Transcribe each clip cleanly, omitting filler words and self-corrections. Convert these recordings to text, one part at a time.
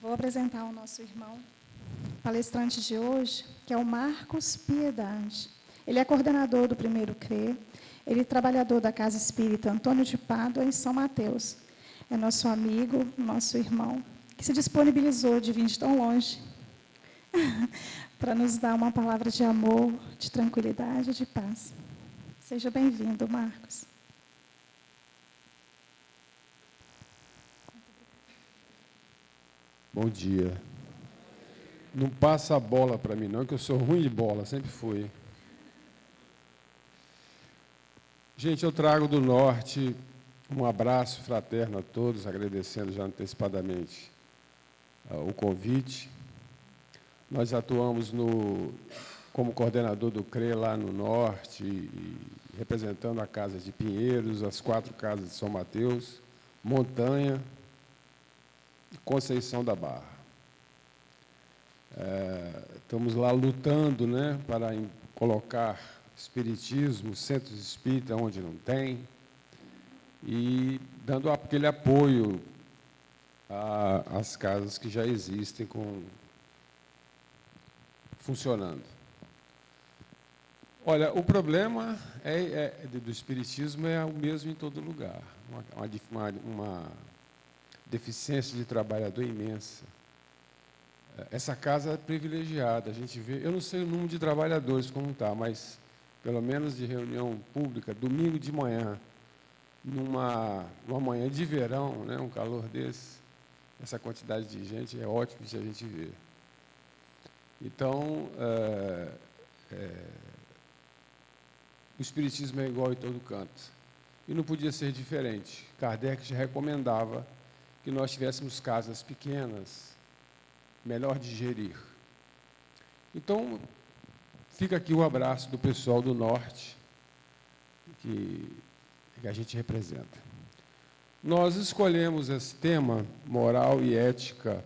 Vou apresentar o nosso irmão palestrante de hoje, que é o Marcos Piedade. Ele é coordenador do Primeiro CRE, ele é trabalhador da Casa Espírita Antônio de Pádua, em São Mateus. É nosso amigo, nosso irmão, que se disponibilizou de vir de tão longe para nos dar uma palavra de amor, de tranquilidade, de paz. Seja bem-vindo, Marcos. Bom dia. Não passa a bola para mim, não, que eu sou ruim de bola, sempre fui. Gente, eu trago do Norte um abraço fraterno a todos, agradecendo já antecipadamente o convite. Nós atuamos como coordenador do CRE lá no Norte, e representando a Casa de Pinheiros, as 4 casas de São Mateus, Montanha e Conceição da Barra. Estamos lá lutando, né, para colocar espiritismo, centros espírita onde não tem, e dando aquele apoio às casas que já existem funcionando. Olha, o problema do espiritismo é o mesmo em todo lugar, uma deficiência de trabalhador imensa. Essa casa é privilegiada, a gente vê, eu não sei o número de trabalhadores como está, mas pelo menos de reunião pública, domingo de manhã, numa manhã de verão, né, um calor desse, essa quantidade de gente é ótimo de a gente ver. Então, o espiritismo é igual em todo canto, e não podia ser diferente. Kardec já recomendava que nós tivéssemos casas pequenas, melhor de gerir. Então, fica aqui o abraço do pessoal do Norte, que a gente representa. Nós escolhemos esse tema, moral, ética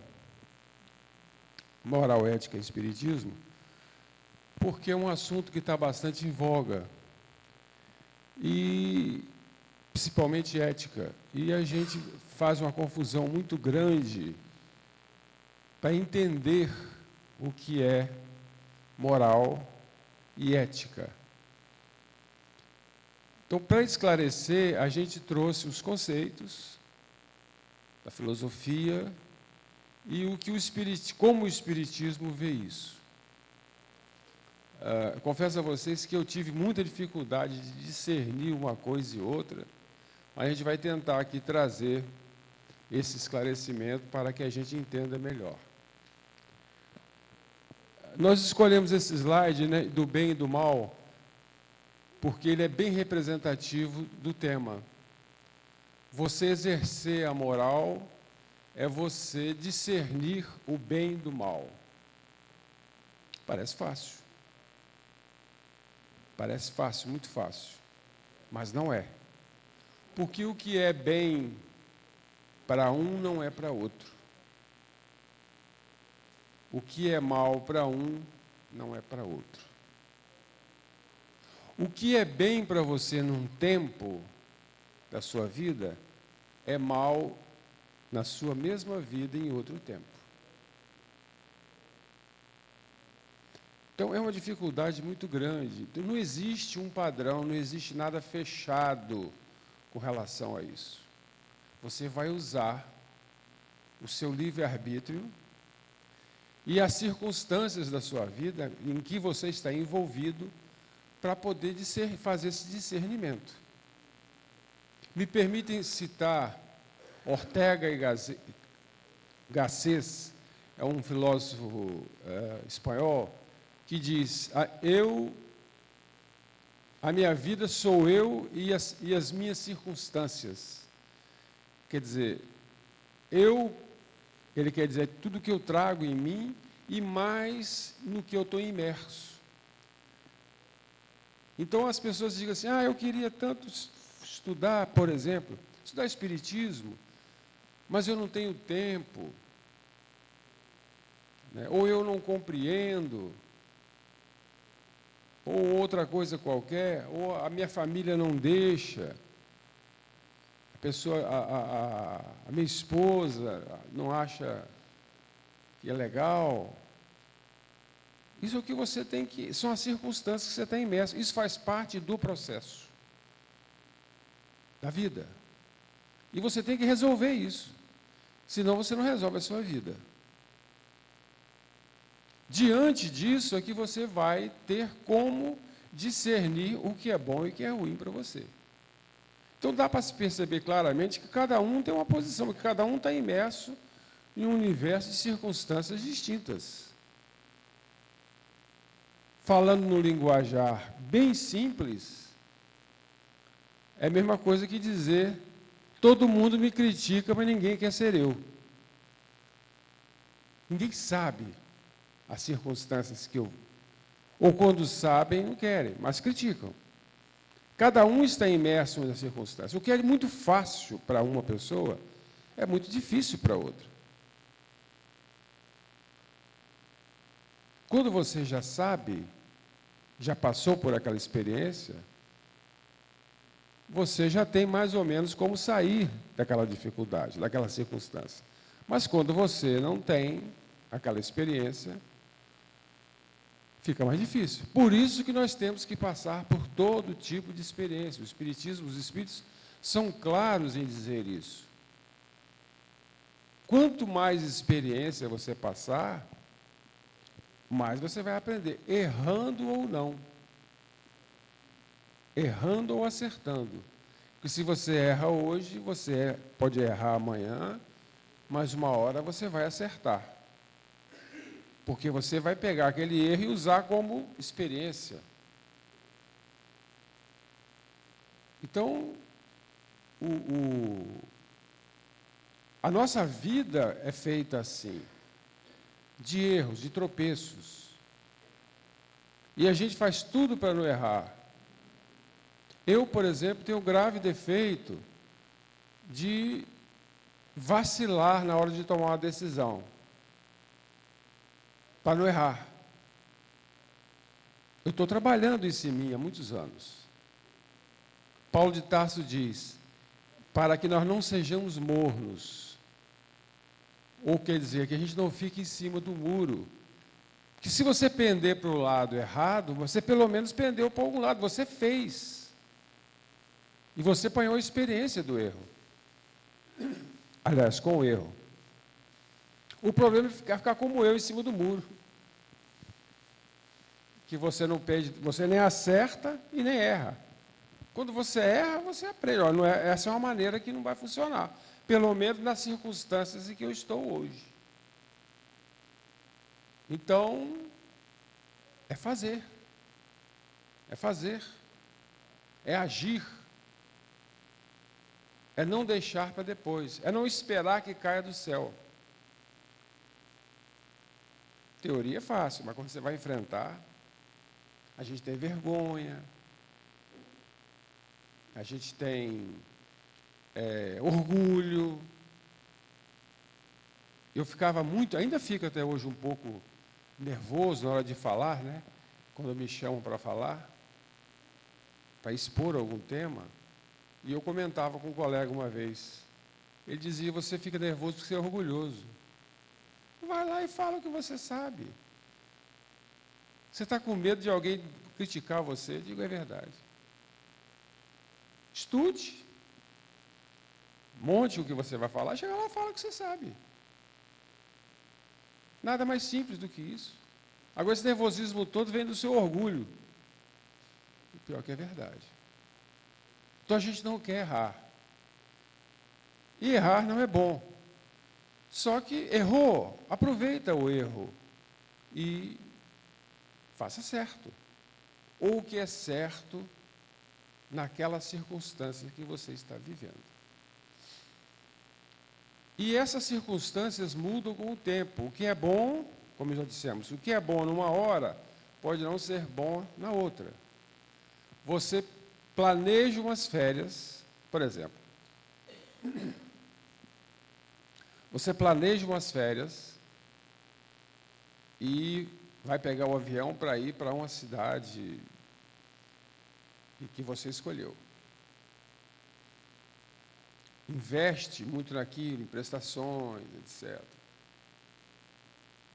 e espiritismo, porque é um assunto que está bastante em voga, e principalmente ética, e a gente faz uma confusão muito grande para entender o que é moral e ética. Então, para esclarecer, a gente trouxe os conceitos da filosofia e como o espiritismo vê isso. Confesso a vocês que eu tive muita dificuldade de discernir uma coisa e outra, mas a gente vai tentar aqui trazer esse esclarecimento para que a gente entenda melhor. Nós escolhemos esse slide, né, do bem e do mal, porque ele é bem representativo do tema. Você exercer a moral é você discernir o bem do mal. Parece fácil. Parece fácil, muito fácil. Mas não é. Porque o que é bem para um não é para outro. O que é mal para um não é para outro. O que é bem para você num tempo da sua vida é mal na sua mesma vida em outro tempo. Então, é uma dificuldade muito grande. Não existe um padrão, não existe nada fechado com relação a isso. Você vai usar o seu livre-arbítrio e as circunstâncias da sua vida em que você está envolvido para poder fazer esse discernimento. Me permitem citar Ortega y Gasset, é um filósofo espanhol, que diz: a minha vida sou eu e as minhas circunstâncias. Quer dizer, ele quer dizer tudo que eu trago em mim e mais no que eu estou imerso. Então, as pessoas dizem assim: eu queria tanto estudar, por exemplo, estudar espiritismo, mas eu não tenho tempo, né? Ou eu não compreendo, ou outra coisa qualquer, ou a minha família não deixa, a minha esposa não acha que é legal. Isso é o que você tem que... São as circunstâncias que você está imerso. Isso faz parte do processo da vida. E você tem que resolver isso. Senão você não resolve a sua vida. Diante disso é que você vai ter como discernir o que é bom e o que é ruim para você. Então dá para se perceber claramente que cada um tem uma posição, que cada um está imerso em um universo de circunstâncias distintas. Falando no linguajar bem simples, é a mesma coisa que dizer: todo mundo me critica, mas ninguém quer ser eu. Ninguém sabe as circunstâncias que eu... Ou quando sabem, não querem, mas criticam. Cada um está imerso nas circunstâncias. O que é muito fácil para uma pessoa, é muito difícil para outra. Quando você já sabe, já passou por aquela experiência, você já tem mais ou menos como sair daquela dificuldade, daquela circunstância. Mas quando você não tem aquela experiência, fica mais difícil. Por isso que nós temos que passar por todo tipo de experiência. O Espiritismo, os Espíritos são claros em dizer isso. Quanto mais experiência você passar, mais você vai aprender, errando ou não. Errando ou acertando. Porque se você erra hoje, você pode errar amanhã, mas uma hora você vai acertar. Porque você vai pegar aquele erro e usar como experiência. Então, a nossa vida é feita assim, de erros, de tropeços. E a gente faz tudo para não errar. Eu, por exemplo, tenho o grave defeito de vacilar na hora de tomar uma decisão, para não errar. Eu estou trabalhando isso em mim há muitos anos. Paulo de Tarso diz, para que nós não sejamos mornos, ou quer dizer, que a gente não fique em cima do muro, que se você pender para o lado errado, você pelo menos pendeu para algum lado, você fez. E você apanhou a experiência do erro. Aliás, com o erro. O problema é ficar como eu em cima do muro. Que você não pede, você nem acerta e nem erra. Quando você erra, você aprende. Olha, não é, essa é uma maneira que não vai funcionar. Pelo menos nas circunstâncias em que eu estou hoje. Então, é fazer. É fazer. É agir. É não deixar para depois. É não esperar que caia do céu. Teoria é fácil, mas quando você vai enfrentar, a gente tem vergonha, a gente tem orgulho. Eu ficava muito, ainda fico até hoje um pouco nervoso na hora de falar, né? Quando me chamam para falar, para expor algum tema. E eu comentava com um colega uma vez. Ele dizia, você fica nervoso porque você é orgulhoso. Vai lá e fala o que você sabe. Você está com medo de alguém criticar você? Eu digo, é verdade. Estude. Monte o que você vai falar, chega lá e fala o que você sabe. Nada mais simples do que isso. Agora, esse nervosismo todo vem do seu orgulho. O pior que é verdade. Então, a gente não quer errar. E errar não é bom. Só que errou, aproveita o erro e faça certo. Ou o que é certo naquela circunstância que você está vivendo. E essas circunstâncias mudam com o tempo. O que é bom, como já dissemos, o que é bom numa hora, pode não ser bom na outra. Você planeja umas férias, por exemplo. Você planeja umas férias e vai pegar o avião para ir para uma cidade que você escolheu. Investe muito naquilo, em prestações, etc.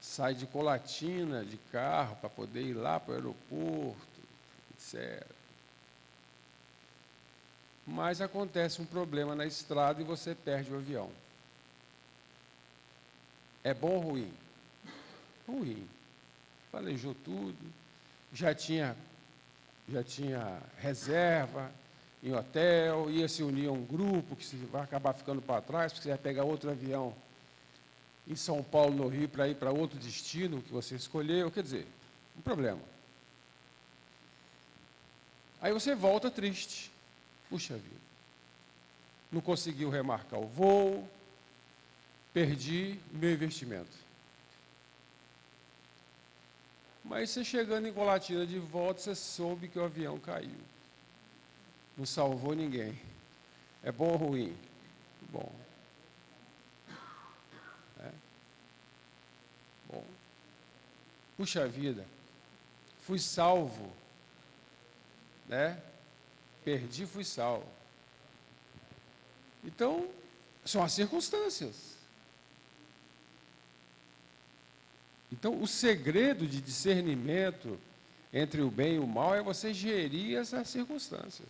sai de Colatina de carro para poder ir lá para o aeroporto, etc. Mas acontece um problema na estrada e você perde o avião. É bom ou ruim? Ruim. Planejou tudo, já tinha reserva em hotel, ia se unir a um grupo que vai acabar ficando para trás, porque você vai pegar outro avião em São Paulo, no Rio, para ir para outro destino que você escolheu, quer dizer, um problema. Aí você volta triste. Puxa vida, não conseguiu remarcar o voo, perdi meu investimento. Mas você chegando em Colatina de volta, você soube que o avião caiu. Não salvou ninguém. É bom ou ruim? Bom. É. Bom. Puxa vida, fui salvo, né? Perdi, fui salvo. Então, são as circunstâncias. Então, o segredo de discernimento entre o bem e o mal é você gerir essas circunstâncias.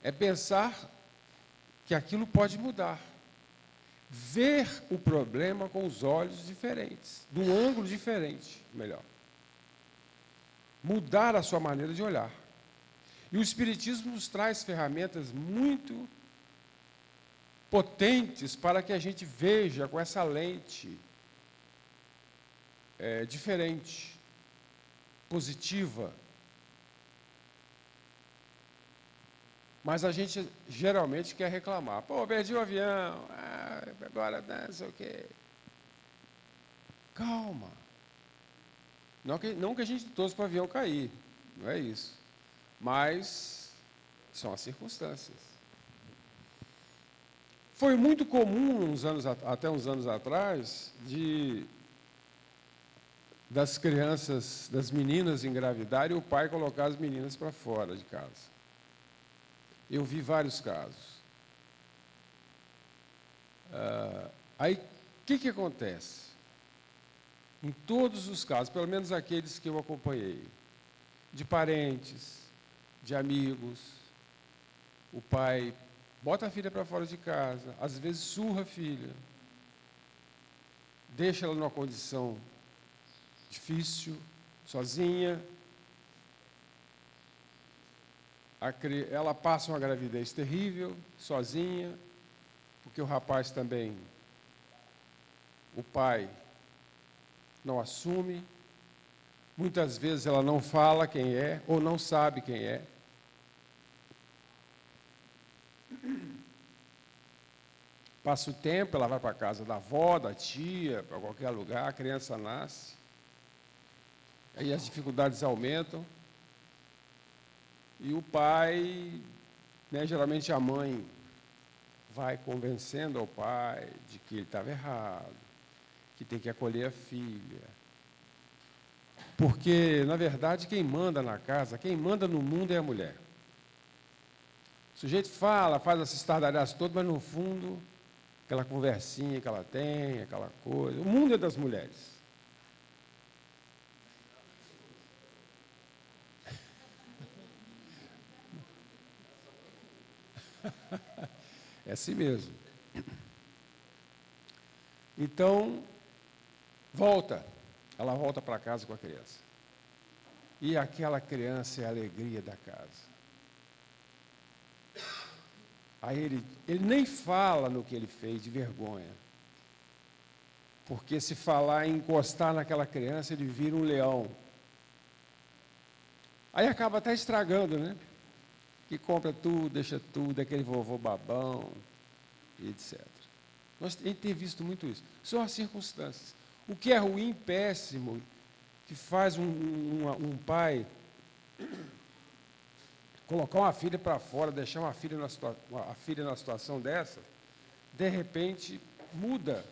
É pensar que aquilo pode mudar. Ver o problema com os olhos diferentes, de um ângulo diferente, melhor. Mudar a sua maneira de olhar. E o Espiritismo nos traz ferramentas muito potentes para que a gente veja com essa lente diferente, positiva. Mas a gente geralmente quer reclamar. Pô, perdi o avião, agora não sei o quê. Calma. Não que a gente torça para o avião cair, não é isso. Mas são as circunstâncias. Foi muito comum, até uns anos atrás, das crianças, das meninas engravidarem e o pai colocar as meninas para fora de casa. Eu vi vários casos. Aí, o que acontece? Em todos os casos, pelo menos aqueles que eu acompanhei, de parentes, de amigos, o pai bota a filha para fora de casa, às vezes surra a filha, deixa ela numa condição difícil, sozinha. Ela passa uma gravidez terrível, sozinha, porque o rapaz também, o pai, não assume. Muitas vezes ela não fala quem é, ou não sabe quem é. Passa o tempo, ela vai para a casa da avó, da tia, para qualquer lugar, a criança nasce. Aí as dificuldades aumentam. E o pai, geralmente a mãe, vai convencendo ao pai de que ele estava errado, que tem que acolher a filha. Porque, na verdade, quem manda na casa, quem manda no mundo é a mulher. O sujeito fala, faz essas estardalhaças todas, mas no fundo, aquela conversinha que ela tem, aquela coisa. O mundo é das mulheres. É assim mesmo. Então, ela volta para casa com a criança. E aquela criança é a alegria da casa. Aí ele nem fala no que ele fez de vergonha. Porque se falar em encostar naquela criança, ele vira um leão. Aí acaba até estragando, né? Que compra tudo, deixa tudo, aquele vovô babão, etc. A gente tem visto muito isso. São as circunstâncias. O que é ruim, péssimo, que faz um pai colocar uma filha para fora, deixar a filha na situação dessa, de repente muda.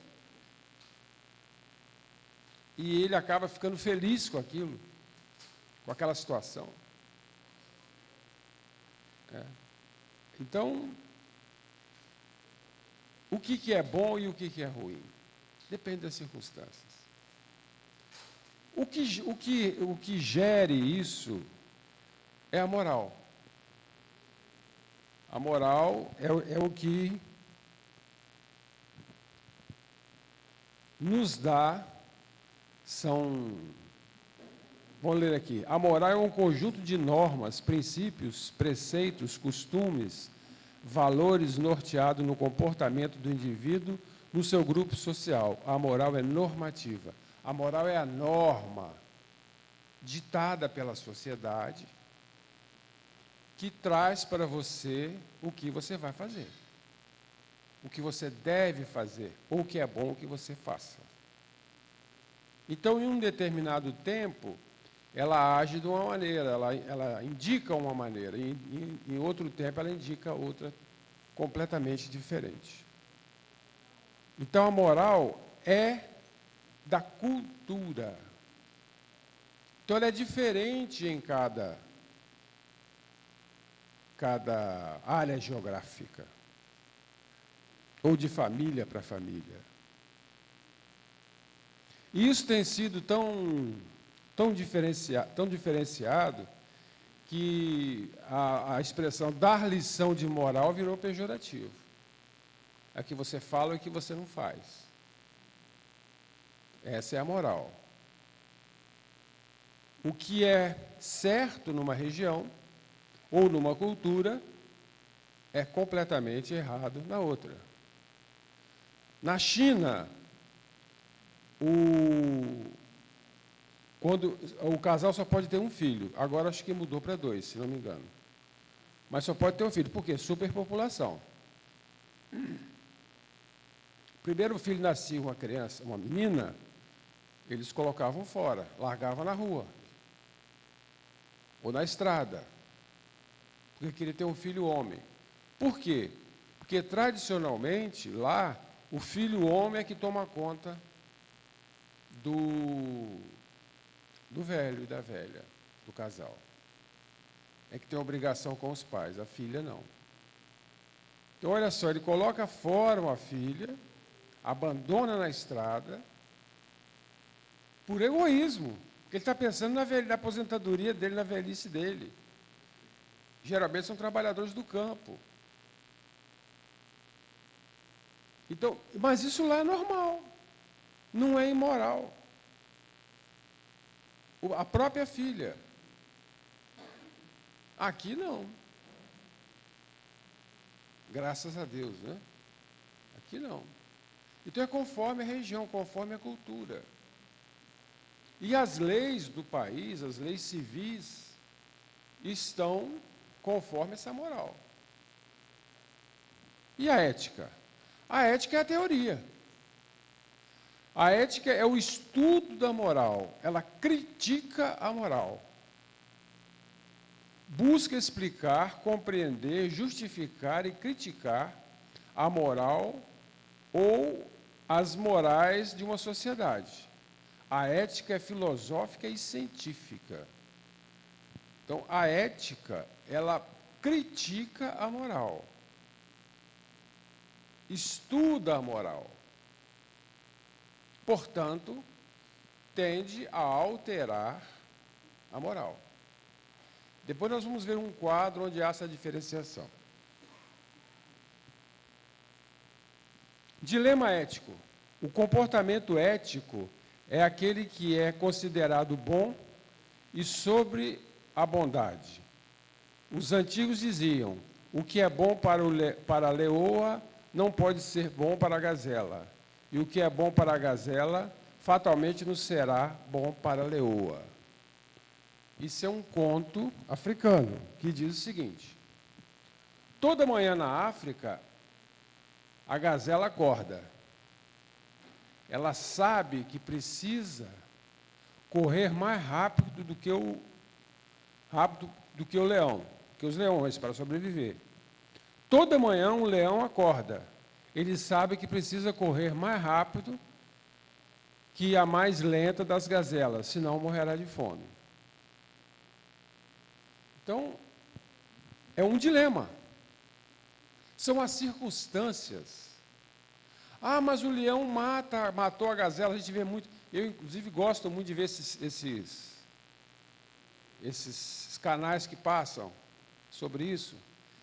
E ele acaba ficando feliz com aquilo, com aquela situação. Então, o que é bom e o que é ruim? Depende das circunstâncias. O que gere isso é a moral. A moral é o que nos dá, vamos ler aqui, a moral é um conjunto de normas, princípios, preceitos, costumes, valores norteados no comportamento do indivíduo no seu grupo social. A moral é normativa. A moral é a norma ditada pela sociedade que traz para você o que você vai fazer, o que você deve fazer, ou o que é bom que você faça. Então, em um determinado tempo, ela age de uma maneira, ela indica uma maneira, e em outro tempo ela indica outra completamente diferente. Então, a moral é da cultura. Então, ela é diferente em cada área geográfica, ou de família para família. E isso tem sido tão diferenciado que a expressão dar lição de moral virou pejorativo. É o que você fala e o que você não faz. Essa é a moral. O que é certo numa região ou numa cultura é completamente errado na outra. Na China, quando o casal só pode ter um filho. Agora acho que mudou para 2, se não me engano. Mas só pode ter um filho. Por quê? Superpopulação. Primeiro filho nascia uma criança, uma menina, eles colocavam fora, largavam na rua. Ou na estrada. Porque queria ter um filho homem. Por quê? Porque tradicionalmente, lá, o filho homem é que toma conta do velho e da velha, do casal. É que tem obrigação com os pais, a filha não. Então, olha só, ele coloca fora uma filha, abandona na estrada, por egoísmo, porque ele está pensando na aposentadoria dele, na velhice dele. Geralmente são trabalhadores do campo. Então, mas isso lá é normal, não é imoral. A própria filha. Aqui não. Graças a Deus, né? Aqui não. Então é conforme a região, conforme a cultura. E as leis do país, as leis civis, estão conforme essa moral. E a ética? A ética é a teoria. A ética é o estudo da moral. Ela critica a moral. Busca explicar, compreender, justificar e criticar a moral ou as morais de uma sociedade. A ética é filosófica e científica. Então, a ética, ela critica a moral. Estuda a moral. Portanto, tende a alterar a moral. Depois nós vamos ver um quadro onde há essa diferenciação. Dilema ético. O comportamento ético é aquele que é considerado bom e sobre a bondade. Os antigos diziam, o que é bom para a leoa não pode ser bom para a gazela. E o que é bom para a gazela, fatalmente não será bom para a leoa. Isso é um conto africano, que diz o seguinte: toda manhã na África, a gazela acorda. Ela sabe que precisa correr mais rápido do que o leão, que os leões, para sobreviver. Toda manhã um leão acorda. Ele sabe que precisa correr mais rápido que a mais lenta das gazelas, senão morrerá de fome. Então, é um dilema. São as circunstâncias. Ah, mas o leão matou a gazela, a gente vê muito. Eu, inclusive, gosto muito de ver esses canais que passam sobre isso.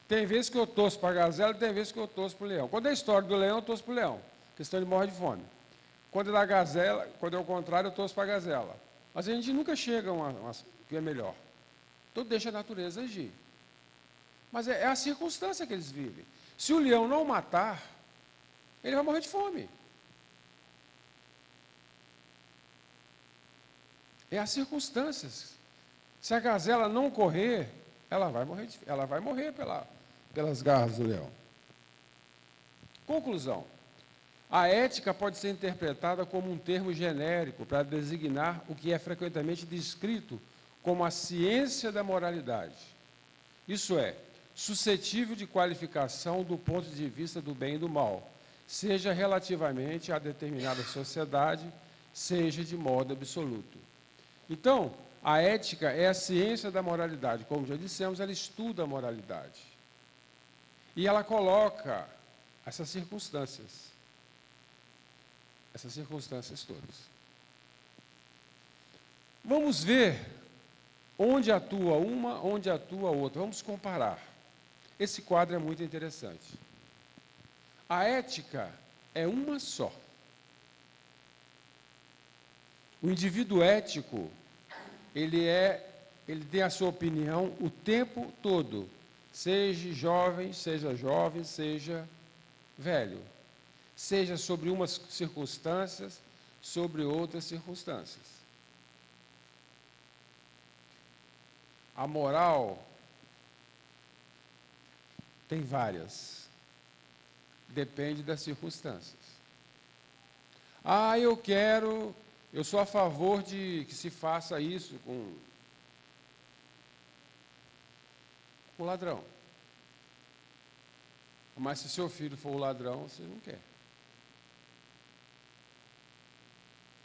Tem vezes que eu torço para a gazela, tem vezes que eu torço para o leão. Quando é a história do leão, eu torço para o leão, questão de morrer de fome. Quando é da gazela, quando é o contrário, eu torço para a gazela. Mas a gente nunca chega a o que é melhor. Então deixa a natureza agir. Mas é a circunstância que eles vivem. Se o leão não matar, ele vai morrer de fome. É as circunstâncias. Se a gazela não correr, ela vai morrer pelas garras do leão. Conclusão. A ética pode ser interpretada como um termo genérico para designar o que é frequentemente descrito como a ciência da moralidade. Isso é, suscetível de qualificação do ponto de vista do bem e do mal, seja relativamente a determinada sociedade, seja de modo absoluto. Então, a ética é a ciência da moralidade. Como já dissemos, ela estuda a moralidade. E ela coloca essas circunstâncias todas. Vamos ver onde atua uma, onde atua outra. Vamos comparar. Esse quadro é muito interessante. A ética é uma só. O indivíduo ético, ele tem a sua opinião o tempo todo, seja jovem, seja velho, seja sobre umas circunstâncias, sobre outras circunstâncias. A moral tem várias, depende das circunstâncias. Eu sou a favor de que se faça isso com o ladrão. Mas se seu filho for o ladrão, você não quer.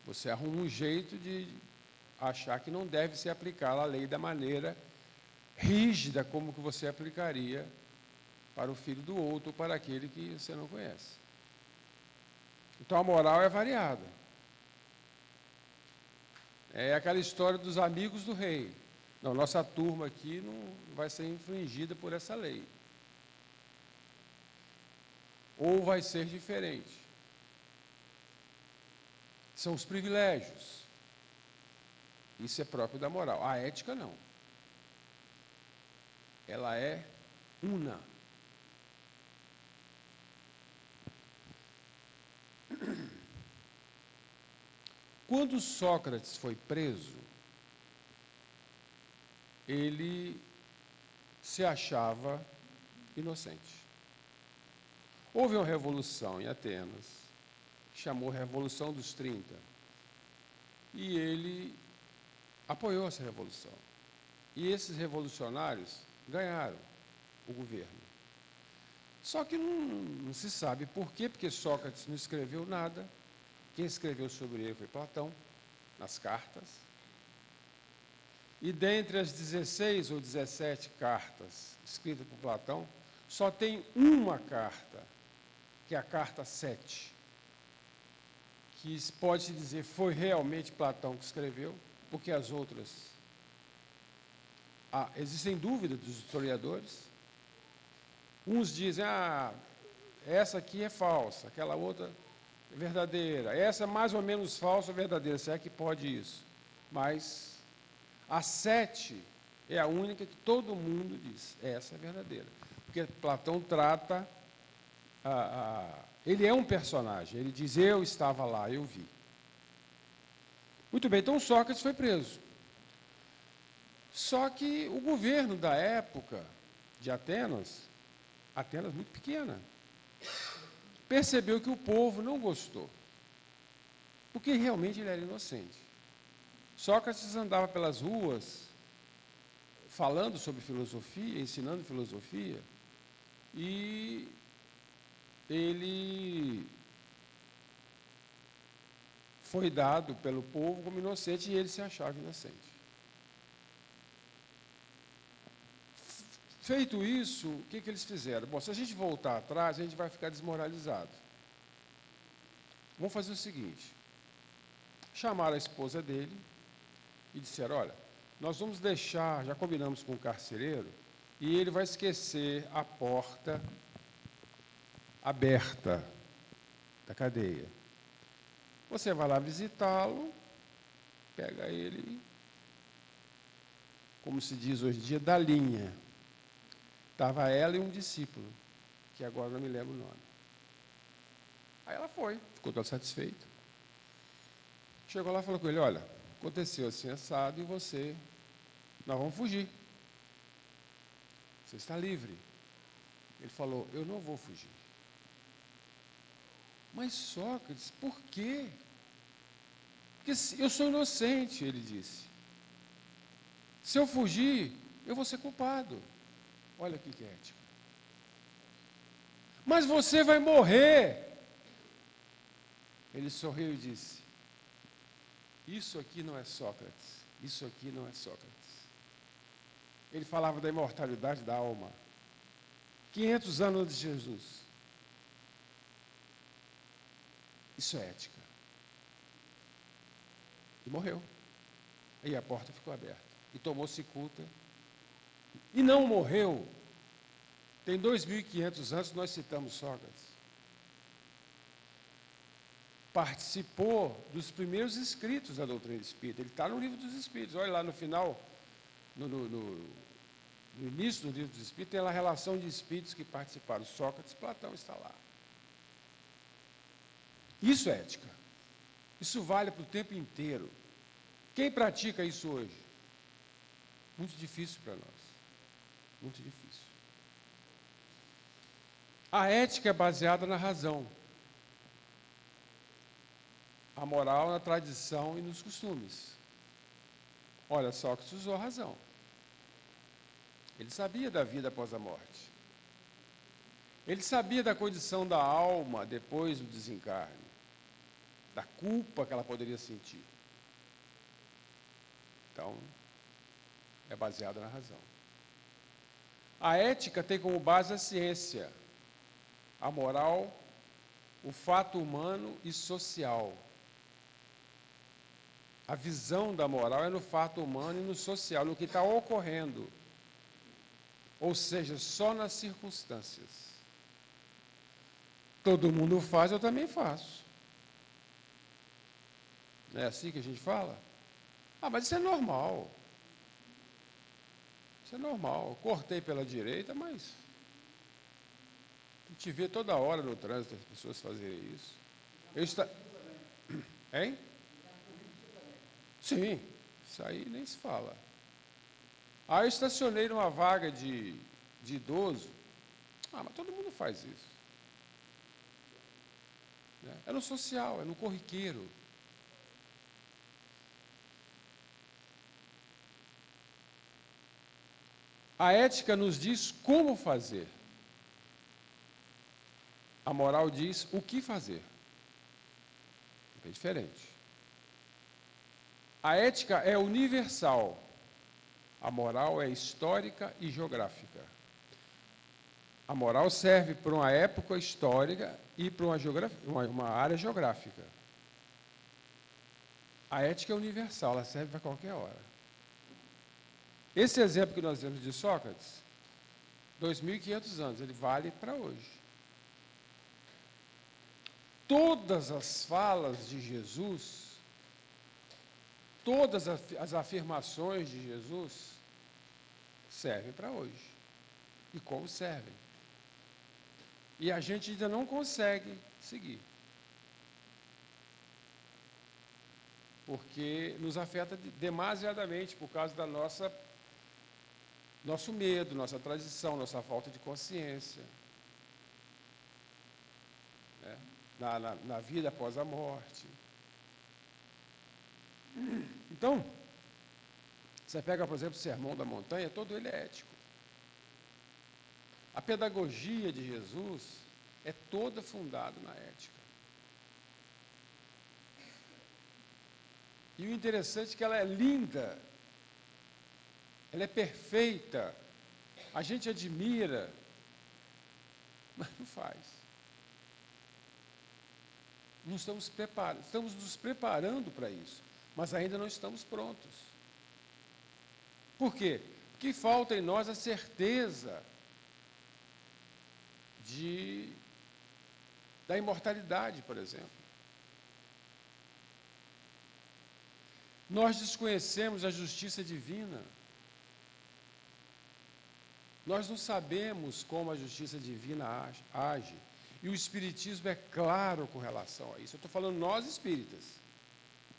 Você arruma um jeito de achar que não deve se aplicar a lei da maneira rígida como que você aplicaria para o filho do outro ou para aquele que você não conhece. Então a moral é variada. É aquela história dos amigos do rei. Não, nossa turma aqui não vai ser infringida por essa lei. Ou vai ser diferente. São os privilégios. Isso é próprio da moral. A ética não. Ela é una. Quando Sócrates foi preso, ele se achava inocente. Houve uma revolução em Atenas, que chamou Revolução dos 30, e ele apoiou essa revolução. E esses revolucionários ganharam o governo. Só que não se sabe por quê, porque Sócrates não escreveu nada. Quem escreveu sobre ele foi Platão, nas cartas. E dentre as 16 ou 17 cartas escritas por Platão, só tem uma carta, que é a carta 7, que pode-se dizer foi realmente Platão que escreveu, porque as outras... existem dúvidas dos historiadores. Uns dizem, essa aqui é falsa, aquela outra é verdadeira, essa é mais ou menos falsa ou verdadeira, se é que pode isso. Mas a 7 é a única que todo mundo diz, essa é verdadeira. Porque Platão trata, ele é um personagem, ele diz, eu estava lá, eu vi. Muito bem, então Sócrates foi preso. Só que o governo da época de Atenas muito pequena, percebeu que o povo não gostou, porque realmente ele era inocente. Sócrates andava pelas ruas, falando sobre filosofia, ensinando filosofia, e ele foi dado pelo povo como inocente, e ele se achava inocente. Feito isso, o que eles fizeram? Bom, se a gente voltar atrás, a gente vai ficar desmoralizado. Vamos fazer o seguinte. chamaram a esposa dele e disseram, olha, nós vamos deixar, já combinamos com o carcereiro, e ele vai esquecer a porta aberta da cadeia. Você vai lá visitá-lo, pega ele, como se diz hoje em dia, da linha. Estava ela e um discípulo, que agora não me lembro o nome. Aí ela foi, ficou toda satisfeita. Chegou lá e falou com ele, olha, aconteceu assim assado e nós vamos fugir. Você está livre. Ele falou, eu não vou fugir. Mas Sócrates, por quê? Porque eu sou inocente, ele disse. Se eu fugir, eu vou ser culpado. Olha que ética. Mas você vai morrer. Ele sorriu e disse, isso aqui não é Sócrates, isso aqui não é Sócrates. Ele falava da imortalidade da alma. 500 anos antes de Jesus. Isso é ética. E morreu. Aí a porta ficou aberta. E tomou cicuta. E não morreu. Tem 2.500 anos nós citamos Sócrates. Participou dos primeiros escritos da doutrina espírita. Ele está no livro dos Espíritos. Olha lá no final, no início do livro dos Espíritos, tem lá a relação de espíritos que participaram. Sócrates, Platão está lá. Isso é ética. Isso vale para o tempo inteiro. Quem pratica isso hoje? Muito difícil para nós. Muito difícil. A ética é baseada na razão. A moral na tradição e nos costumes. Olha, Sócrates usou a razão. Ele sabia da vida após a morte. Ele sabia da condição da alma depois do desencarne, da culpa que ela poderia sentir. Então, é baseada na razão. A ética tem como base a ciência, a moral, o fato humano e social. A visão da moral é no fato humano e no social, no que está ocorrendo. Ou seja, só nas circunstâncias. Todo mundo faz, eu também faço. Não é assim que a gente fala? Ah, mas isso é normal. Isso é normal. Eu cortei pela direita, mas a gente vê toda hora no trânsito as pessoas fazerem isso. Hein? Sim, isso aí nem se fala. Ah, eu estacionei numa vaga de idoso. Ah, mas todo mundo faz isso. É no social, é no corriqueiro. A ética nos diz como fazer. A moral diz o que fazer. É diferente. A ética é universal. A moral é histórica e geográfica. A moral serve para uma época histórica e para uma área geográfica. A ética é universal, ela serve para qualquer hora. Esse exemplo que nós temos de Sócrates, 2.500 anos, ele vale para hoje. Todas as falas de Jesus, todas as afirmações de Jesus servem para hoje. E como servem? E a gente ainda não consegue seguir. Porque nos afeta demasiadamente por causa da nosso medo, nossa tradição, nossa falta de consciência. Né? Na vida após a morte. Então, você pega, por exemplo, o Sermão da Montanha, todo ele é ético. A pedagogia de Jesus é toda fundada na ética. E o interessante é que ela é linda, ela é perfeita, a gente admira, mas não faz. Não estamos preparados, estamos nos preparando para isso, mas ainda não estamos prontos. Por quê? Porque falta em nós a certeza da imortalidade, por exemplo. Nós desconhecemos a justiça divina. Nós não sabemos como a justiça divina age. E o Espiritismo é claro com relação a isso. Eu estou falando nós espíritas.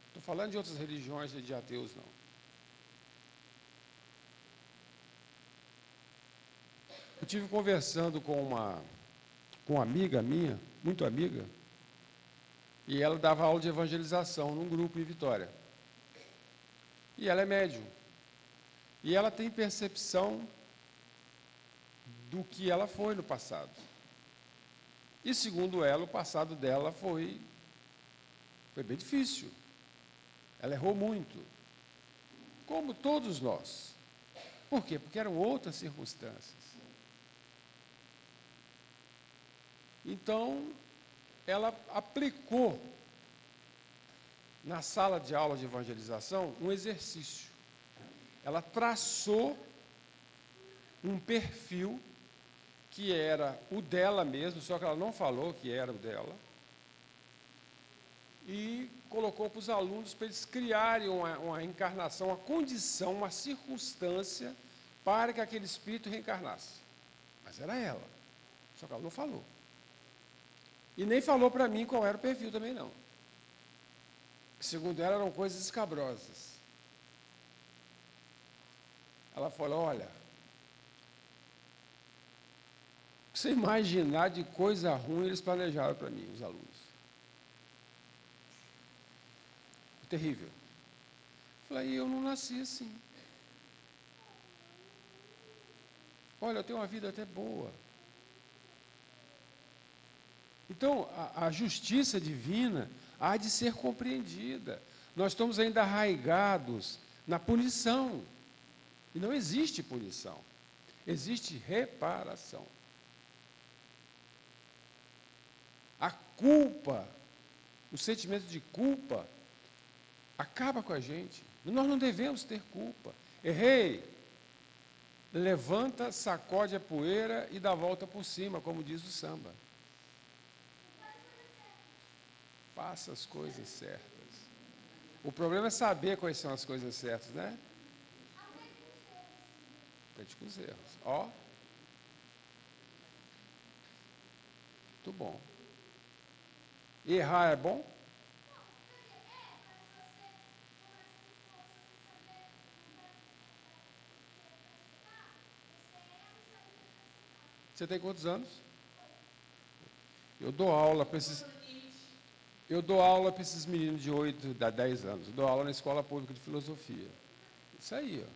Estou falando de outras religiões e de ateus, não. Eu estive conversando com uma amiga minha, muito amiga, e ela dava aula de evangelização num grupo em Vitória. E ela é médium. E ela tem percepção do que ela foi no passado. E, segundo ela, o passado dela foi bem difícil. Ela errou muito. Como todos nós. Por quê? Porque eram outras circunstâncias. Então, ela aplicou na sala de aula de evangelização um exercício. Ela traçou um perfil que era o dela mesmo, só que ela não falou que era o dela, e colocou para os alunos para eles criarem uma encarnação, uma condição, uma circunstância para que aquele espírito reencarnasse. Mas era ela, só que ela não falou. E nem falou para mim qual era o perfil também, não. Segundo ela, eram coisas escabrosas. Ela falou, olha, o que você imaginar de coisa ruim, eles planejaram para mim, os alunos. Terrível. Falei, eu não nasci assim. Olha, eu tenho uma vida até boa. Então, a justiça divina há de ser compreendida. Nós estamos ainda arraigados na punição. E não existe punição. Existe reparação. A culpa, o sentimento de culpa, acaba com a gente. Nós não devemos ter culpa. Errei. Levanta, sacode a poeira e dá a volta por cima, como diz o samba. Faça as coisas certas. O problema é saber quais são as coisas certas, né? Aprende com os erros. Ó. Muito bom. Errar é bom? Você tem quantos anos? Eu dou aula para esses meninos de 8 a 10 anos. Eu dou aula na escola pública de filosofia. Isso aí, ó.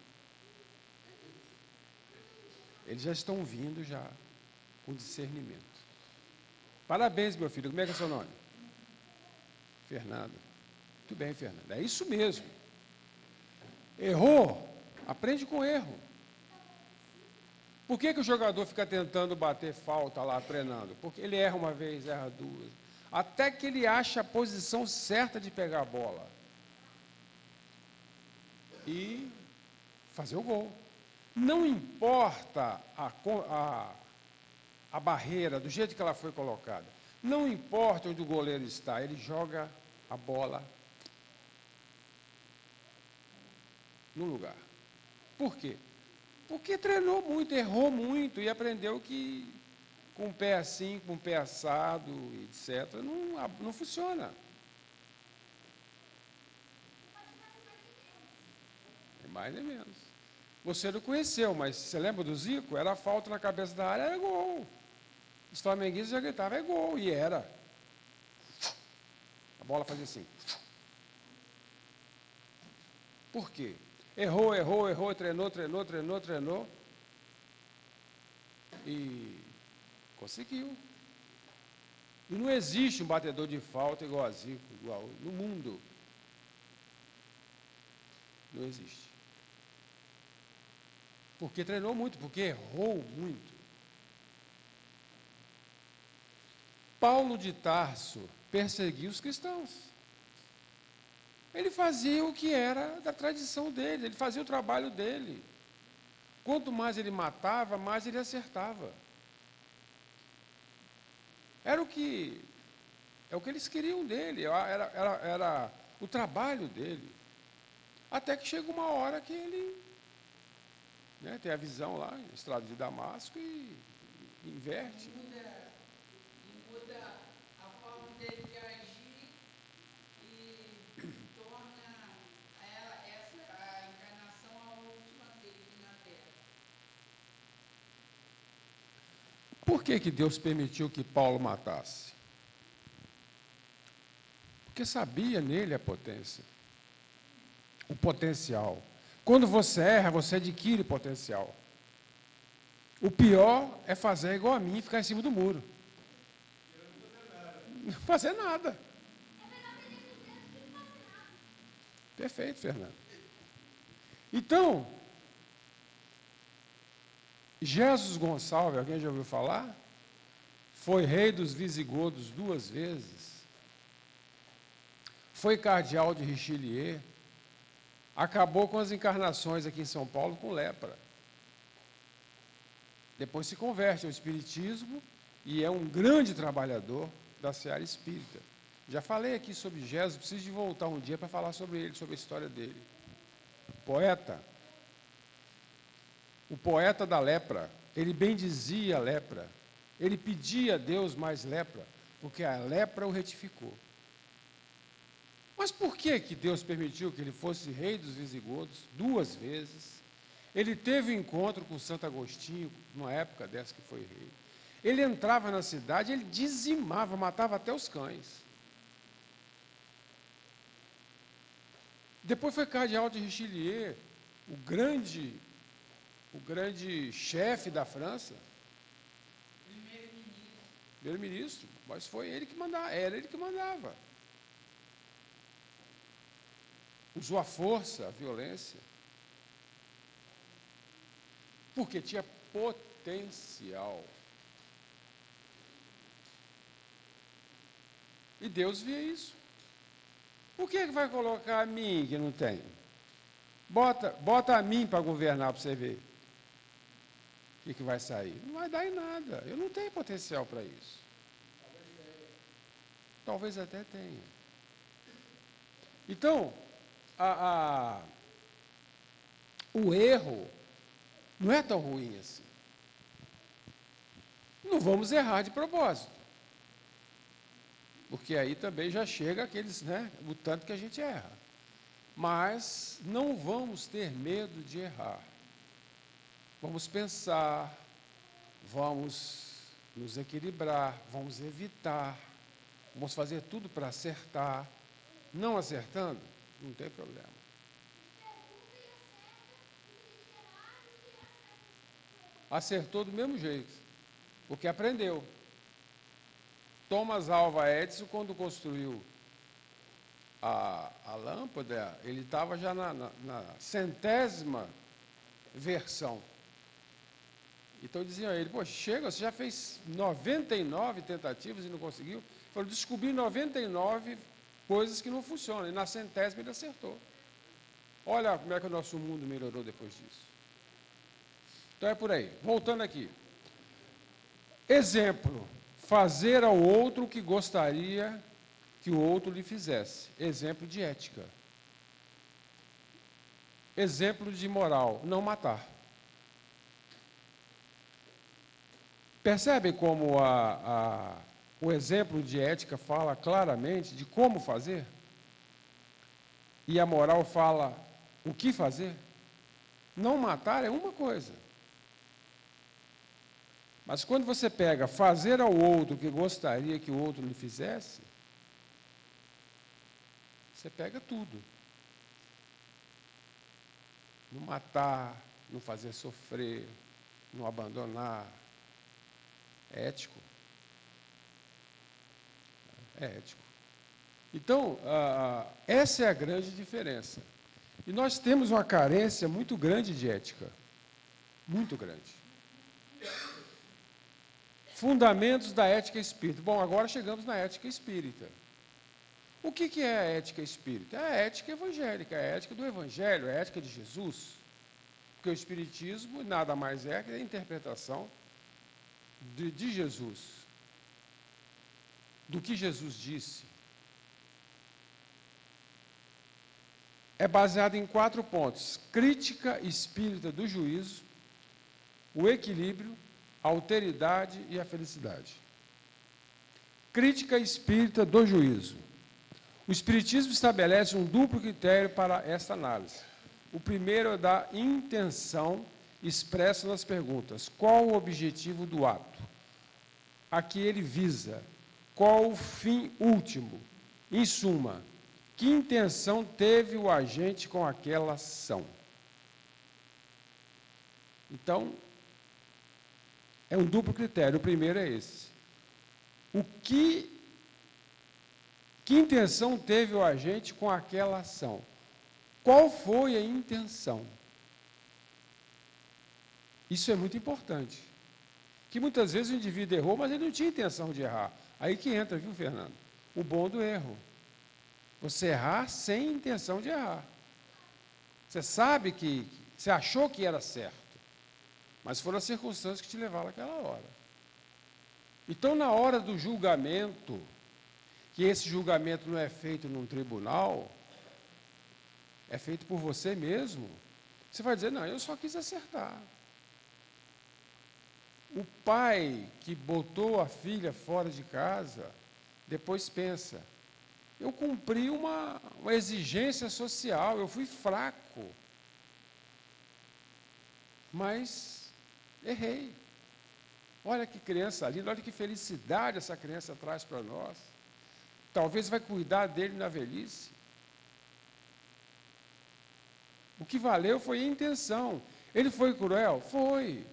Eles já estão vindo já com discernimento. Parabéns, meu filho. Como é que é seu nome? Fernando. Muito bem, Fernando. É isso mesmo. Errou? Aprende com erro. Por que o jogador fica tentando bater falta lá, treinando? Porque ele erra uma vez, erra duas. Até que ele acha a posição certa de pegar a bola. E fazer o gol. Não importa a barreira, do jeito que ela foi colocada. Não importa onde o goleiro está, ele joga a bola no lugar. Por quê? Porque treinou muito, errou muito e aprendeu que com um pé assim, com um pé assado, etc., não funciona. Nem mais nem menos. Você não conheceu, mas você lembra do Zico? Era falta na cabeça da área, era gol. Os flamenguistas já gritavam, é gol, e era. A bola fazia assim. Por quê? Errou, treinou. E conseguiu. E não existe um batedor de falta igual a Zico, igual no mundo. Não existe. Porque treinou muito, porque errou muito. Paulo de Tarso, perseguir os cristãos. Ele fazia o que era da tradição dele, ele fazia o trabalho dele. Quanto mais ele matava, mais ele acertava. É o que eles queriam dele, era o trabalho dele. Até que chega uma hora que ele, né, tem a visão lá, estrada de Damasco, e inverte. Muda a forma dele de agir e torna a encarnação a última dele na terra. Por que Deus permitiu que Paulo matasse? Porque sabia nele a potência, o potencial. Quando você erra, você adquire potencial. O pior é fazer igual a mim e ficar em cima do muro. Não fazer nada. Perfeito, Fernando. Então, Jesus Gonçalves, alguém já ouviu falar? Foi rei dos visigodos 2 vezes. Foi cardeal de Richelieu. Acabou com as encarnações aqui em São Paulo com lepra. Depois se converte ao espiritismo e é um grande trabalhador da seara espírita. Já falei aqui sobre Jesus, preciso de voltar um dia para falar sobre ele, sobre a história dele. Poeta. O poeta da lepra, ele bendizia a lepra. Ele pedia a Deus mais lepra, porque a lepra o retificou. Mas por que Deus permitiu que ele fosse rei dos visigodos 2 vezes? Ele teve um encontro com Santo Agostinho, numa época dessa que foi rei. Ele entrava na cidade, ele dizimava, matava até os cães. Depois foi cardeal de Richelieu, o grande chefe da França. Primeiro-ministro, mas foi ele que mandava, era ele que mandava. Usou a força, a violência, porque tinha potencial. E Deus via isso. Por que vai colocar a mim que não tem? Bota a mim para governar para você ver o que vai sair. Não vai dar em nada. Eu não tenho potencial para isso. Talvez até tenha. Então, o erro não é tão ruim assim. Não vamos errar de propósito. Porque aí também já chega aqueles, né, o tanto que a gente erra. Mas não vamos ter medo de errar. Vamos pensar, vamos nos equilibrar, vamos evitar, vamos fazer tudo para acertar. Não acertando, não tem problema. Acertou do mesmo jeito, porque aprendeu. Thomas Alva Edison, quando construiu a lâmpada, ele estava já na 100ª versão. Então diziam a ele, poxa, chega, você já fez 99 tentativas e não conseguiu. Ele falou, descobri 99 coisas que não funcionam, e na 100ª ele acertou. Olha como é que o nosso mundo melhorou depois disso. Então é por aí. Voltando aqui. Exemplo, fazer ao outro o que gostaria que o outro lhe fizesse. Exemplo de ética. Exemplo de moral, não matar. Percebe como o exemplo de ética fala claramente de como fazer? E a moral fala o que fazer? Não matar é uma coisa. Mas quando você pega fazer ao outro o que gostaria que o outro lhe fizesse, você pega tudo. Não matar, não fazer sofrer, não abandonar. É ético. É ético. Então, essa é a grande diferença. E nós temos uma carência muito grande de ética. Muito grande. Fundamentos da ética espírita. Bom, agora chegamos na ética espírita. O que é a ética espírita? É a ética evangélica, é a ética do Evangelho, é a ética de Jesus. Porque o Espiritismo nada mais é que a interpretação de Jesus, do que Jesus disse. É baseado em 4 pontos: crítica espírita do juízo, o equilíbrio, a alteridade e a felicidade. Crítica espírita do juízo. O Espiritismo estabelece um duplo critério para esta análise. O primeiro é da intenção expressa nas perguntas: qual o objetivo do ato? A que ele visa? Qual o fim último? Em suma, que intenção teve o agente com aquela ação? Então, é um duplo critério. O primeiro é esse. Que intenção teve o agente com aquela ação? Qual foi a intenção? Isso é muito importante. Que muitas vezes o indivíduo errou, mas ele não tinha intenção de errar. Aí que entra, viu, Fernando? O bom do erro. Você errar sem intenção de errar. Você sabe que você achou que era certo, mas foram as circunstâncias que te levaram àquela hora. Então, na hora do julgamento, que esse julgamento não é feito num tribunal, é feito por você mesmo, você vai dizer: não, eu só quis acertar. O pai que botou a filha fora de casa, depois pensa: eu cumpri uma exigência social, eu fui fraco, mas errei. Olha que criança linda, olha que felicidade essa criança traz para nós. Talvez vai cuidar dele na velhice. O que valeu foi a intenção. Ele foi cruel? Foi.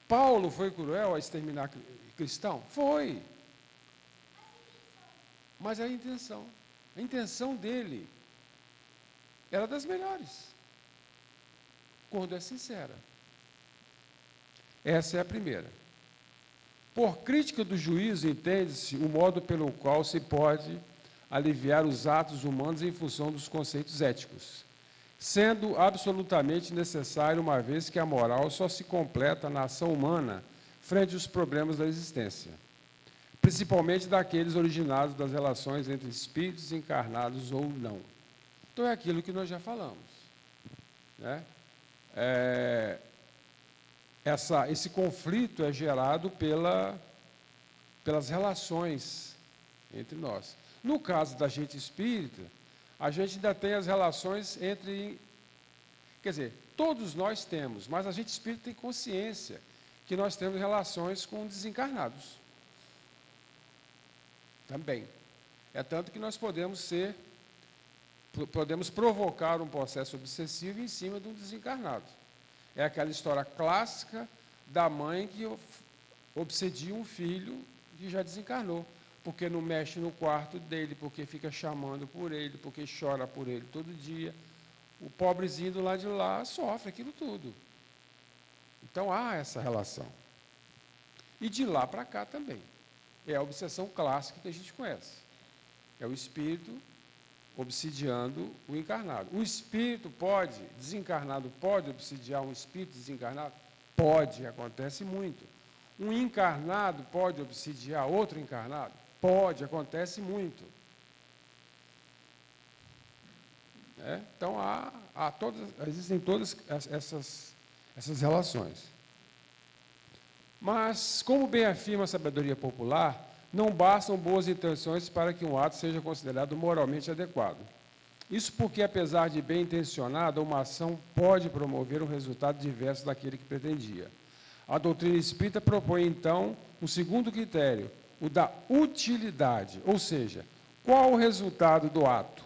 Paulo foi cruel a exterminar cristão? Foi. Mas a intenção dele era das melhores, quando é sincera. Essa é a primeira. Por crítica do juízo, entende-se o modo pelo qual se pode aliviar os atos humanos em função dos conceitos éticos, sendo absolutamente necessário, uma vez que a moral só se completa na ação humana frente aos problemas da existência, principalmente daqueles originados das relações entre espíritos encarnados ou não. Então, é aquilo que nós já falamos, né? Esse conflito é gerado pelas relações entre nós. No caso da gente espírita, a gente ainda tem as relações entre... Quer dizer, todos nós temos, mas a gente espírita tem consciência que nós temos relações com desencarnados. Também. É tanto que nós podemos provocar um processo obsessivo em cima de um desencarnado. É aquela história clássica da mãe que obsedia um filho que já desencarnou, porque não mexe no quarto dele, porque fica chamando por ele, porque chora por ele todo dia. O pobrezinho do lado de lá sofre aquilo tudo. Então, há essa relação. E de lá para cá também. É a obsessão clássica que a gente conhece. É o espírito obsidiando o encarnado. O espírito desencarnado pode obsidiar um espírito desencarnado? Pode, acontece muito. Um encarnado pode obsidiar outro encarnado? Pode, acontece muito. Então, existem todas essas relações. Mas, como bem afirma a sabedoria popular, não bastam boas intenções para que um ato seja considerado moralmente adequado. Isso porque, apesar de bem intencionada, uma ação pode promover um resultado diverso daquele que pretendia. A doutrina espírita propõe, então, um segundo critério, o da utilidade, ou seja, qual o resultado do ato?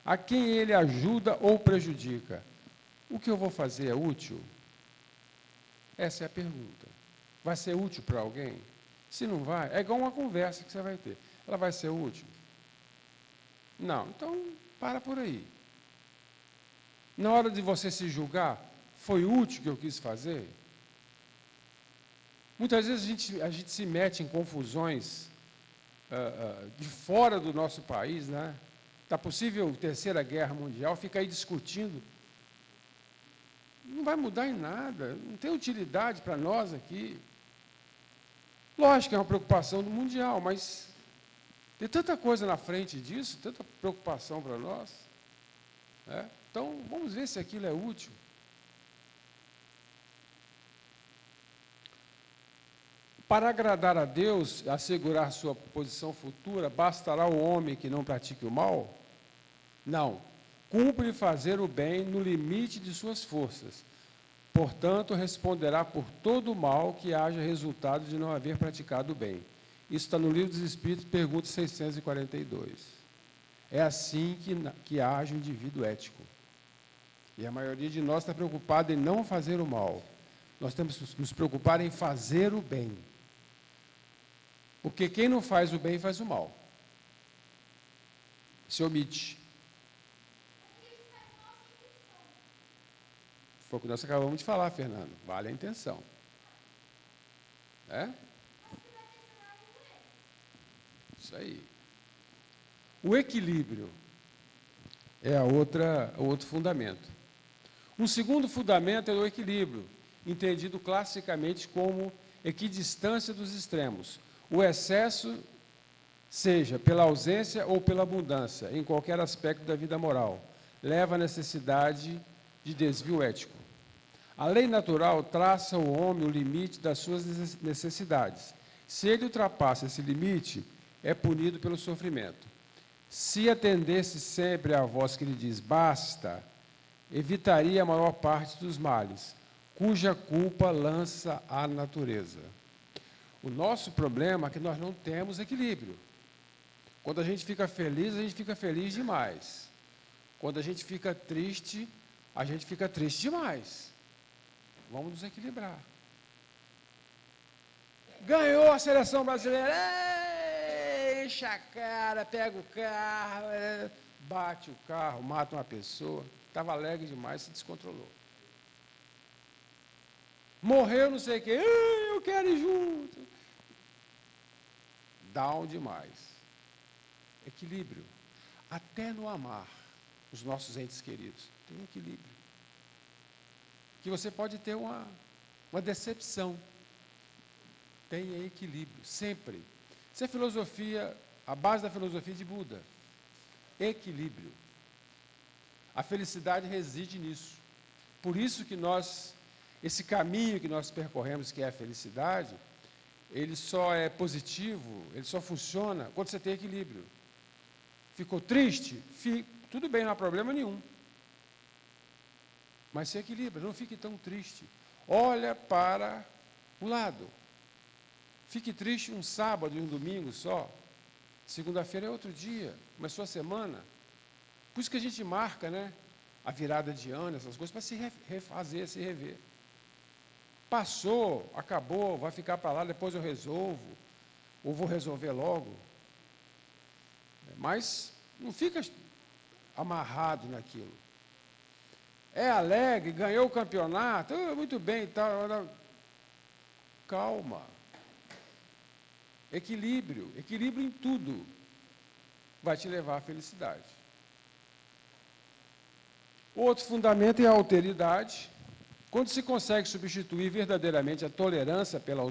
A quem ele ajuda ou prejudica? O que eu vou fazer é útil? Essa é a pergunta. Vai ser útil para alguém? Se não vai, é igual uma conversa que você vai ter. Ela vai ser útil? Não, então para por aí. Na hora de você se julgar, foi útil o que eu quis fazer? Muitas vezes a gente se mete em confusões de fora do nosso país, né? Está possível terceira guerra mundial, fica aí discutindo. Não vai mudar em nada, não tem utilidade para nós aqui. Lógico que é uma preocupação do mundial, mas tem tanta coisa na frente disso, tanta preocupação para nós. Né? Então, vamos ver se aquilo é útil. Para agradar a Deus, assegurar sua posição futura, bastará o homem que não pratique o mal? Não. Cumpre fazer o bem no limite de suas forças. Portanto, responderá por todo o mal que haja resultado de não haver praticado o bem. Isso está no Livro dos Espíritos, pergunta 642. É assim que age o indivíduo ético. E a maioria de nós está preocupada em não fazer o mal. Nós temos que nos preocupar em fazer o bem. Porque quem não faz o bem faz o mal. Se omite. Foi o que nós acabamos de falar, Fernando. Vale a intenção. É? Isso aí. O equilíbrio é o outro fundamento. Um segundo fundamento é o equilíbrio, entendido classicamente como equidistância dos extremos. O excesso, seja pela ausência ou pela abundância, em qualquer aspecto da vida moral, leva à necessidade de desvio ético. A lei natural traça ao homem o limite das suas necessidades. Se ele ultrapassa esse limite, é punido pelo sofrimento. Se atendesse sempre à voz que lhe diz basta, evitaria a maior parte dos males, cuja culpa lança a natureza. O nosso problema é que nós não temos equilíbrio. Quando a gente fica feliz demais. Quando a gente fica triste demais. Vamos nos equilibrar. Ganhou a seleção brasileira, enche a cara, pega o carro, bate o carro, mata uma pessoa. Estava alegre demais, se descontrolou. Morreu não sei o quê, eu quero ir junto. Down demais. Equilíbrio. Até no amar os nossos entes queridos. Tem equilíbrio. Que você pode ter uma decepção. Tenha equilíbrio, sempre. Isso é filosofia, a base da filosofia de Buda. Equilíbrio. A felicidade reside nisso. Por isso que esse caminho que nós percorremos, que é a felicidade, ele só é positivo, ele só funciona quando você tem equilíbrio. Ficou triste? Tudo bem, não há problema nenhum. Mas se equilibra, não fique tão triste. Olha para o lado. Fique triste um sábado e um domingo só. Segunda-feira é outro dia, começou a semana. Por isso que a gente marca, né? A virada de ano, essas coisas, para se refazer, se rever. Passou, acabou, vai ficar para lá, depois eu resolvo, ou vou resolver logo. Mas não fica amarrado naquilo. É alegre, ganhou o campeonato, muito bem, tá, calma. Equilíbrio em tudo vai te levar à felicidade. Outro fundamento é a alteridade. Quando se consegue substituir verdadeiramente a tolerância pela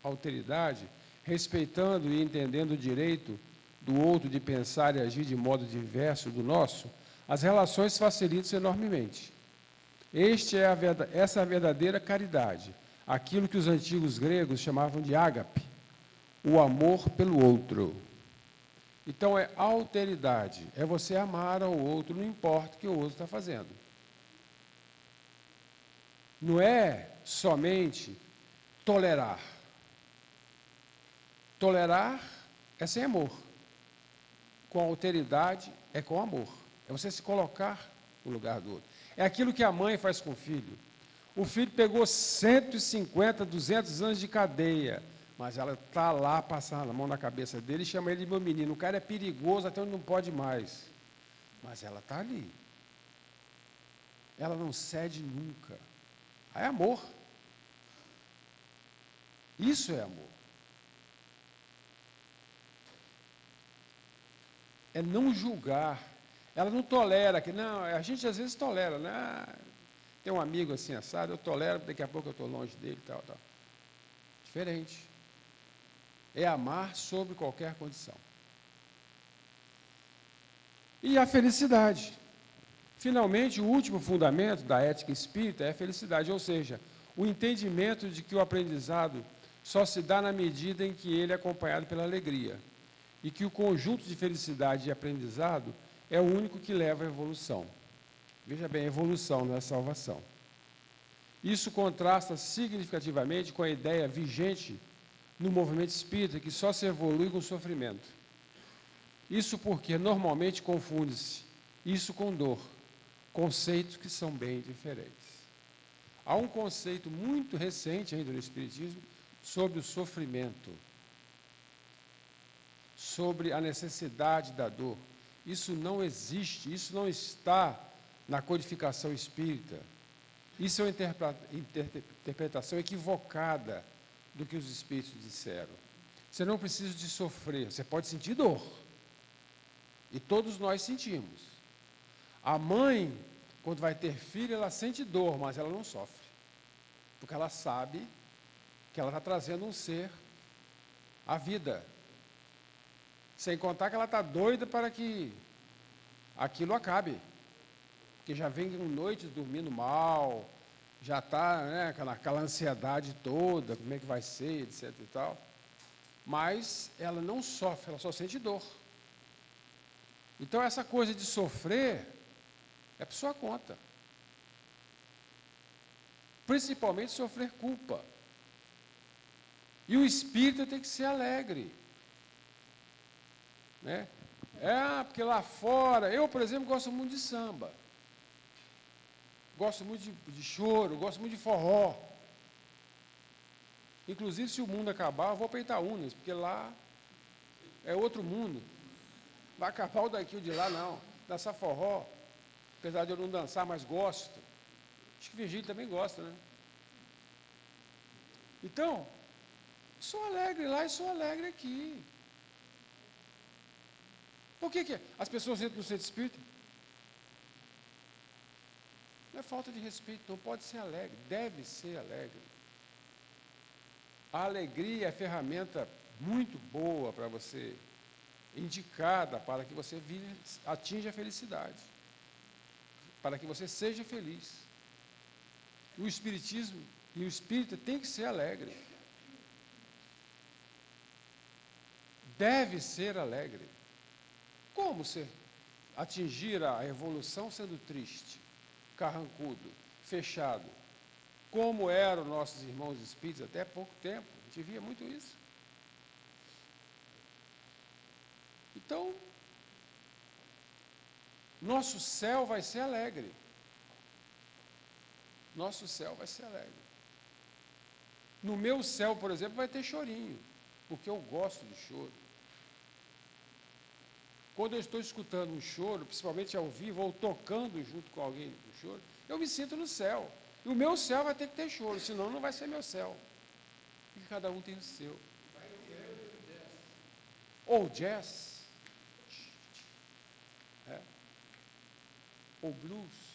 alteridade, respeitando e entendendo o direito do outro de pensar e agir de modo diverso do nosso, as relações facilitam enormemente. Essa é a verdadeira caridade, aquilo que os antigos gregos chamavam de ágape, o amor pelo outro. Então, é alteridade, é você amar ao outro, não importa o que o outro está fazendo. Não é somente tolerar. Tolerar é sem amor. Com alteridade é com amor. É você se colocar no lugar do outro. É aquilo que a mãe faz com o filho. O filho pegou 150, 200 anos de cadeia, mas ela está lá passando a mão na cabeça dele e chama ele de meu menino. O cara é perigoso até onde não pode mais. Mas ela está ali. Ela não cede nunca. É amor. Isso é amor. é não julgar. Ela não tolera, que não, a gente às vezes tolera, né? Tem um amigo assim assado, eu tolero, daqui a pouco eu estou longe dele, tal, tal. Diferente. É amar sob qualquer condição. E a felicidade. Finalmente, o último fundamento da ética espírita é a felicidade, ou seja, o entendimento de que o aprendizado só se dá na medida em que ele é acompanhado pela alegria, e que o conjunto de felicidade e aprendizado é o único que leva à evolução. Veja bem, evolução não é salvação. Isso contrasta significativamente com a ideia vigente no movimento espírita que só se evolui com sofrimento. Isso porque normalmente confunde-se isso com dor, conceitos que são bem diferentes. Há um conceito muito recente ainda no Espiritismo sobre o sofrimento, sobre a necessidade da dor. Isso não existe, isso não está na codificação espírita. Isso é uma interpretação equivocada do que os espíritos disseram. Você não precisa de sofrer, você pode sentir dor. E todos nós sentimos. A mãe, quando vai ter filho, ela sente dor, mas ela não sofre. Porque ela sabe que ela está trazendo um ser à vida. Sem contar que ela está doida para que aquilo acabe. Porque já vem noites dormindo mal, já está, né, aquela ansiedade toda, como é que vai ser, etc. e tal. Mas ela não sofre, ela só sente dor. Então, essa coisa de sofrer é por sua conta. Principalmente sofrer culpa. E o espírito tem que ser alegre. Né? Porque lá fora, eu, por exemplo, gosto muito de samba. Gosto muito de choro, gosto muito de forró. Inclusive, se o mundo acabar, eu vou para Itaúnas, porque lá é outro mundo. Vai acabar o daqui, o de lá, não. Dançar forró, apesar de eu não dançar, mas gosto. Acho que Virgílio também gosta, né? Então, sou alegre lá e sou alegre aqui. Por que as pessoas entram no centro espírita? Não é falta de respeito, não pode ser alegre, deve ser alegre. A alegria é ferramenta muito boa para você, indicada para que você atinja a felicidade, para que você seja feliz. O espiritismo e o espírita tem que ser alegre. Deve ser alegre. Como atingir a evolução sendo triste, carrancudo, fechado? Como eram nossos irmãos espíritas até pouco tempo, a gente via muito isso. Então, nosso céu vai ser alegre. Nosso céu vai ser alegre. No meu céu, por exemplo, vai ter chorinho, porque eu gosto de choro. Quando eu estou escutando um choro, principalmente ao vivo, ou tocando junto com alguém no choro, eu me sinto no céu. E o meu céu vai ter que ter choro, senão não vai ser meu céu. Porque cada um tem o seu. Ou jazz. Ou blues.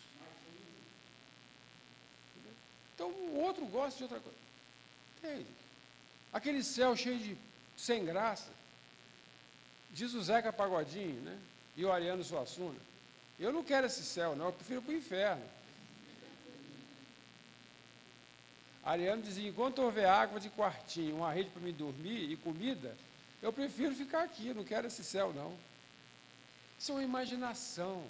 Então o outro gosta de outra coisa. Entende? Aquele céu cheio de sem graça. Diz o Zeca Pagodinho, né? E o Ariano Suassuna. Eu não quero esse céu, não, eu prefiro ir para o inferno. Ariano dizia, enquanto houver água de quartinho, uma rede para me dormir e comida, eu prefiro ficar aqui, não quero esse céu, não. Isso é uma imaginação.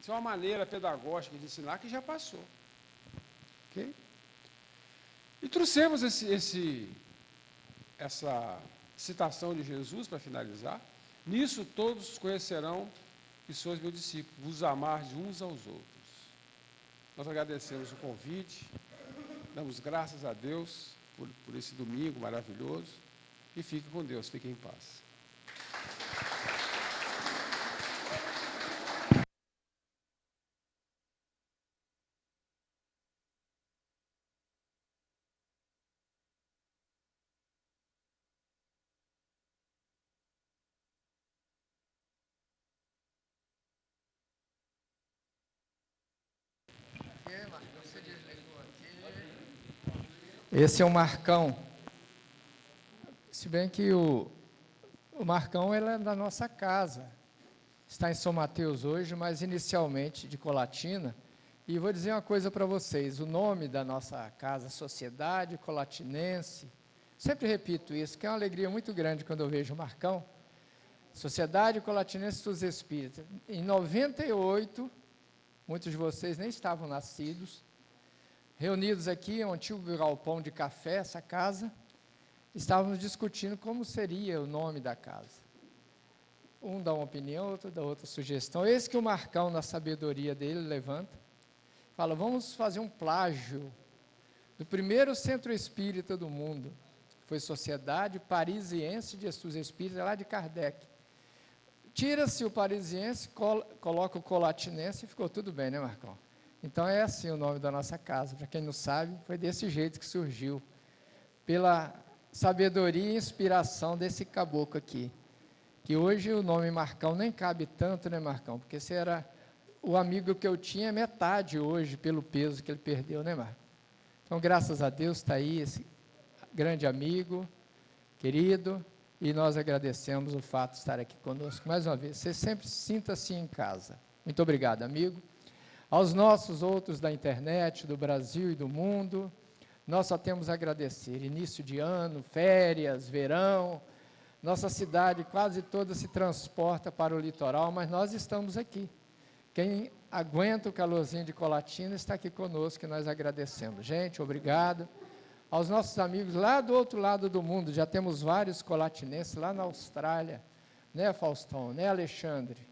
Isso é uma maneira pedagógica de ensinar que já passou. Ok? E trouxemos essa citação de Jesus para finalizar. Nisso todos conhecerão que sois meus discípulos, vos amar de uns aos outros. Nós agradecemos o convite, damos graças a Deus por esse domingo maravilhoso e fique com Deus, fique em paz. Esse é o Marcão. Se bem que o Marcão ele é da nossa casa. Está em São Mateus hoje, mas inicialmente de Colatina. E vou dizer uma coisa para vocês, o nome da nossa casa, Sociedade Colatinense, sempre repito isso, que é uma alegria muito grande quando eu vejo o Marcão, Sociedade Colatinense dos Espíritos. Em 98, muitos de vocês nem estavam nascidos, reunidos aqui, um antigo galpão de café, essa casa, estávamos discutindo como seria o nome da casa. Um dá uma opinião, outro dá outra sugestão. Esse que o Marcão, na sabedoria dele, levanta, fala, vamos fazer um plágio do primeiro centro espírita do mundo, que foi Sociedade Parisiense de Estudos Espíritas, lá de Kardec. Tira-se o parisiense, coloca o colatinense e ficou tudo bem, né, Marcão? Então, é assim o nome da nossa casa. Para quem não sabe, foi desse jeito que surgiu, pela sabedoria e inspiração desse caboclo aqui, que hoje o nome Marcão nem cabe tanto, né, Marcão? Porque esse era o amigo que eu tinha, metade hoje, pelo peso que ele perdeu, né, Marcão? Então, graças a Deus, está aí esse grande amigo, querido, e nós agradecemos o fato de estar aqui conosco mais uma vez. Você sempre sinta-se em casa. Muito obrigado, amigo. Aos nossos outros da internet, do Brasil e do mundo, nós só temos a agradecer. Início de ano, férias, verão, nossa cidade quase toda se transporta para o litoral, mas nós estamos aqui. Quem aguenta o calorzinho de Colatina está aqui conosco, e nós agradecemos. Gente, obrigado. Aos nossos amigos lá do outro lado do mundo, já temos vários colatinenses lá na Austrália, né, Faustão, né, Alexandre?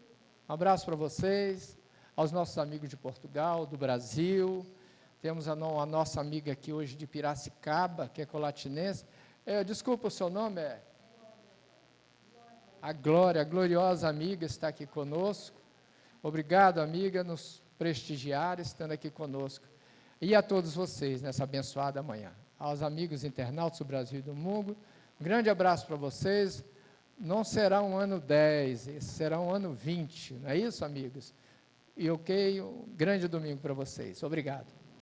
Um abraço para vocês, aos nossos amigos de Portugal, do Brasil, temos a nossa amiga aqui hoje de Piracicaba, que é colatinense. Desculpa, o seu nome é? A Glória, a gloriosa amiga está aqui conosco. Obrigado, amiga, nos prestigiar, estando aqui conosco. E a todos vocês, nessa abençoada manhã. Aos amigos internautas do Brasil e do mundo, um grande abraço para vocês. Não será um ano 10, esse será um ano 20, não é isso, amigos? E um grande domingo para vocês. Obrigado.